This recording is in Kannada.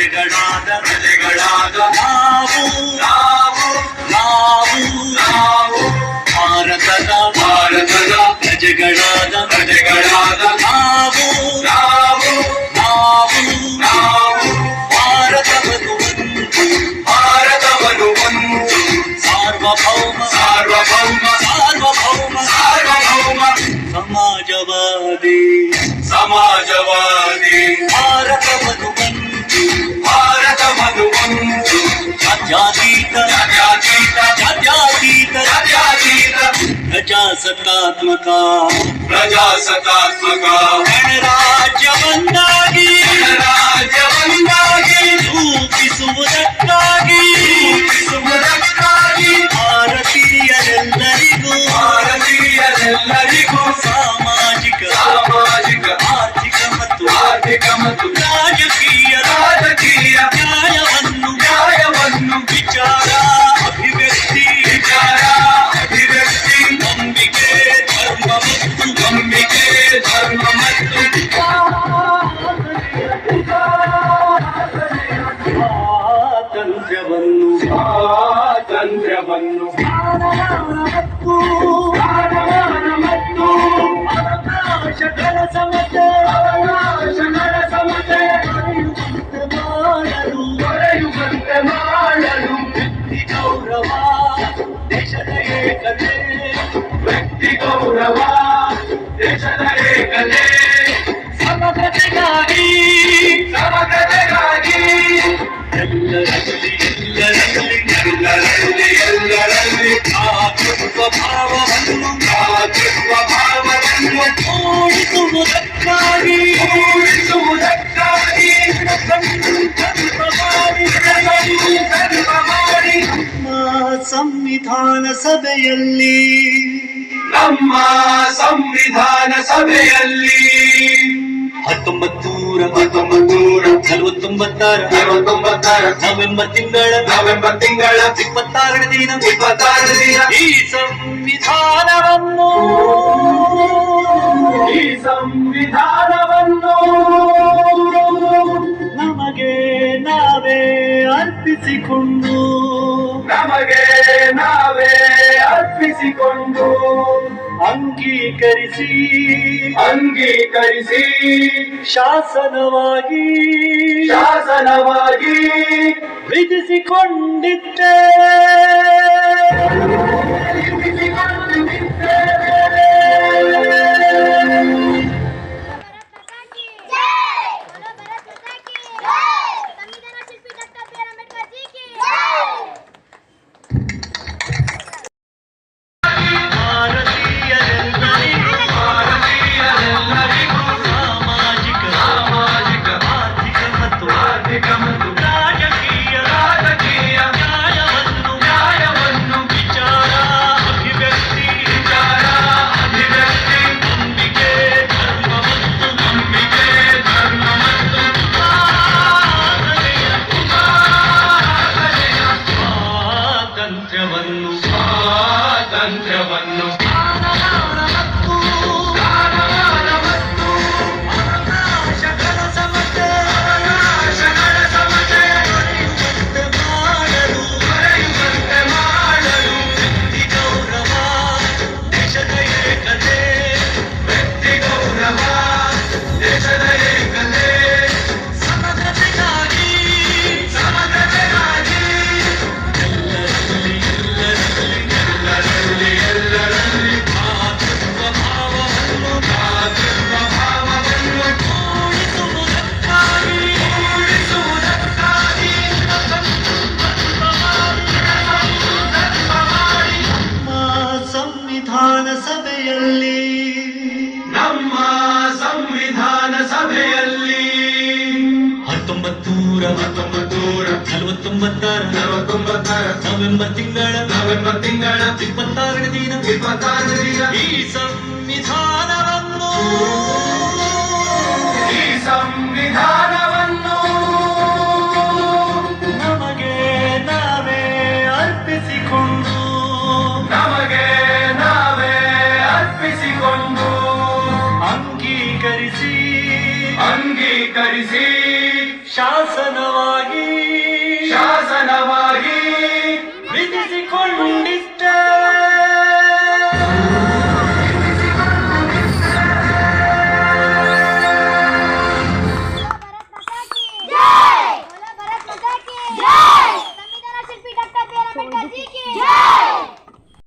ಪ್ರಜೆಗಳಾದ ನಾವು ಭಾರತದ ಪ್ರಜೆಗಳಾದ ನಾವು ಭಾರತವನ್ನು ಒಂದು ಸಾರ್ವಭೌಮ ಸಮಾಜವಾದಿ ಭಾರತವನ್ನು ಒಂದು ಜಾತ್ಯತೀತ ಪ್ರಜಾಸತ್ತಾತ್ಮಕ ಗಣರಾಜ್ಯ ಒಂದಾಗಿ ರೂಪಿಸುವುದಕ್ಕಾಗಿ ಭಾರತೀಯರೆಲ್ಲರಿಗೂ ಸಾಮಾಜಿಕ ಆರ್ಥಿಕ ಮತ್ತು ರಾಜಕೀಯ ನ್ಯಾಯವನ್ನು ವಿಚಾರ ಅಭಿವ್ಯಕ್ತಿ ನಂಬಿಕೆ ಧರ್ಮ ಮತ್ತು ಸ್ವಾತಂತ್ರ್ಯವನ್ನು ಮತ್ತು ಅವಕಾಶಗಳ ಸಮತೆ ದೊರೆಯುವಂತೆ ಮಾಡಲು ವ್ಯಕ್ತಿ ಗೌರವ ದೇಶದ ಏಕತೆ ಸಮಗ್ರತೆಗಾಗಿ ಎಲ್ಲರಲ್ಲಿ ಭಾವವನ್ನು ಮೂಡಿಸುವುದಕ್ಕಾಗಿ ಸಂವಿಧಾನ ಸಭೆಯಲ್ಲಿ ನಮ್ಮ ಸಂವಿಧಾನ ಸಭೆಯಲ್ಲಿ 1949 ನವೆಂಬರ್ ತಿಂಗಳ 26ನೇ ದಿನ ಈ ಸಂವಿಧಾನವನ್ನು ನಮಗೆ ನಾವೇ ಅರ್ಪಿಸಿಕೊಂಡು ಅಂಗೀಕರಿಸಿ ಶಾಸನವಾಗಿ ವಿಧಿಸಿಕೊಂಡಿದ್ದೆ. ನಮ್ಮ ಸಂವಿಧಾನ ಸಭೆಯಲ್ಲಿ 1949 ನವೆಂಬರ್ ತಿಂಗಳ 26ನೇ ದಿನ ಈ ಸಂವಿಧಾನವನ್ನು ನಮಗೆ ನಾವೇ ಅರ್ಪಿಸಿಕೊಂಡು ಅಂಗೀಕರಿಸಿ ಶಾಸನವಾಗಿ ಸಂವಿಧಾನವ